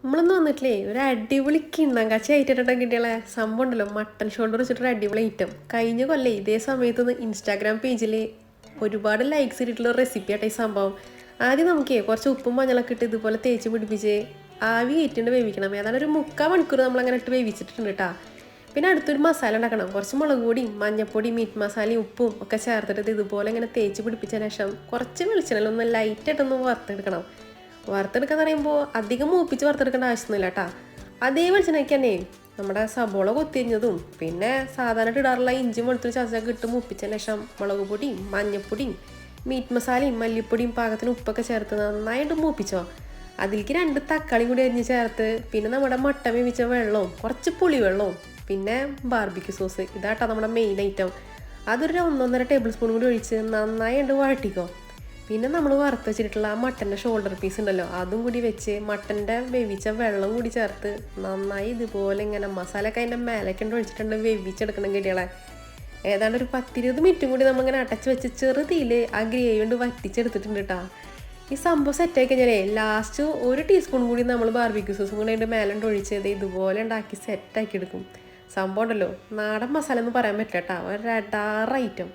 നമ്മളൊന്നും വന്നിട്ടില്ലേ ഒരു അടിപൊളി കിണ്ണം കാച്ചി ആയിട്ടിട്ടുണ്ടെങ്കിൽ കിട്ടിയാളെ സംഭവം ഉണ്ടല്ലോ മട്ടൺ ഷോൾഡർ വെച്ചിട്ടൊരു അടിപൊളി ഐറ്റം കഴിഞ്ഞ കൊല്ലേ ഇതേ സമയത്ത് ഇൻസ്റ്റാഗ്രാം പേജിൽ ഒരുപാട് ലൈക്സ് ഇട്ടിട്ടുള്ള റെസിപ്പി ആട്ടെ ഈ സംഭവം. ആദ്യം നമുക്കേ കുറച്ച് ഉപ്പും മഞ്ഞളൊക്കെ ഇട്ട് ഇതുപോലെ തേച്ച് പിടിപ്പിച്ച് ആവി കയറ്റിണ്ട് വേവിക്കണം. ഏതാണ്ട് ഒരു 3/4 മണിക്കൂർ നമ്മളങ്ങനെ ഇട്ട് വേവിച്ചിട്ടുണ്ട് കേട്ടോ. പിന്നെ അടുത്തൊരു മസാല ഉണ്ടാക്കണം. കുറച്ച് മുളക് പൊടിയും മഞ്ഞപ്പൊടിയും മീറ്റ് മസാലയും ഉപ്പും ഒക്കെ ചേർത്തിട്ട് ഇതുപോലെ ഇങ്ങനെ തേച്ച് പിടിപ്പിച്ചതിന് ശേഷം കുറച്ച് വെളിച്ചെണ്ണയിൽ ഒന്ന് ലൈറ്റായിട്ടൊന്ന് വറുത്തെടുക്കണം. വറുത്തെടുക്കാന്ന് പറയുമ്പോൾ അധികം മൂപ്പിച്ച് വറുത്തെടുക്കേണ്ട ആവശ്യമൊന്നുമില്ല കേട്ടോ. അതേ വെളിച്ചെണ്ണയ്ക്ക് തന്നെ നമ്മുടെ സബോള കൊത്തിരിഞ്ഞതും പിന്നെ സാധാരണ ഇടാറുള്ള ഇഞ്ചി വെളുത്തുള്ളി ചതച്ചൊക്കെ ഇട്ട് മൂപ്പിച്ചതിന് ശേഷം മുളക് പൊടിയും മഞ്ഞപ്പൊടിയും മീറ്റ് മസാലയും മല്ലിപ്പൊടിയും പാകത്തിന് ഉപ്പൊക്കെ ചേർത്ത് നന്നായിട്ട് മൂപ്പിച്ചോ. അതിലേക്ക് 2 തക്കാളിയും കൂടി അരിഞ്ഞ് ചേർത്ത് പിന്നെ നമ്മുടെ മട്ടൻ വേവിച്ച വെള്ളവും കുറച്ച് പുളിവെള്ളവും പിന്നെ ബാർബിക്യൂ സോസ് ഇതാട്ടോ നമ്മുടെ മെയിൻ ഐറ്റം. അതൊരു 1-1.5 ടേബിൾ സ്പൂൺ കൂടി ഒഴിച്ച് നന്നായി വഴട്ടിക്കോ. പിന്നെ നമ്മൾ വറുത്ത് വെച്ചിട്ടുള്ള ആ മട്ടൻ്റെ ഷോൾഡർ പീസ് ഉണ്ടല്ലോ അതും കൂടി വെച്ച് മട്ടൻ്റെ വേവിച്ച വെള്ളം കൂടി ചേർത്ത് നന്നായി ഇതുപോലെ ഇങ്ങനെ മസാലയൊക്കെ അതിൻ്റെ മേലേക്ക് ഒഴിച്ചിട്ടുണ്ട് വേവിച്ചെടുക്കണം കിട്ടിയാളെ. ഏതാണ്ട് ഒരു 10-20 മിനിറ്റും കൂടി നമ്മളിങ്ങനെ അടച്ച് വെച്ച് ചെറുതീയിൽ ആ ഗ്രേവി കൊണ്ട് വറ്റിച്ചെടുത്തിട്ടുണ്ട് കേട്ടോ. ഈ സംഭവം സെറ്റായി കഴിഞ്ഞാലേ ലാസ്റ്റ് 1 ടീസ്പൂൺ കൂടി നമ്മൾ ബാർബിക്യൂ സോസും കൂടി അതിൻ്റെ മേലെ ഒഴിച്ചത് ഇതുപോലെ ഉണ്ടാക്കി സെറ്റാക്കി എടുക്കും. സംഭവം ഉണ്ടല്ലോ നാടൻ മസാല എന്ന് പറയാൻ പറ്റില്ല കേട്ടോ. ഒരു അടാറ് ഐറ്റം.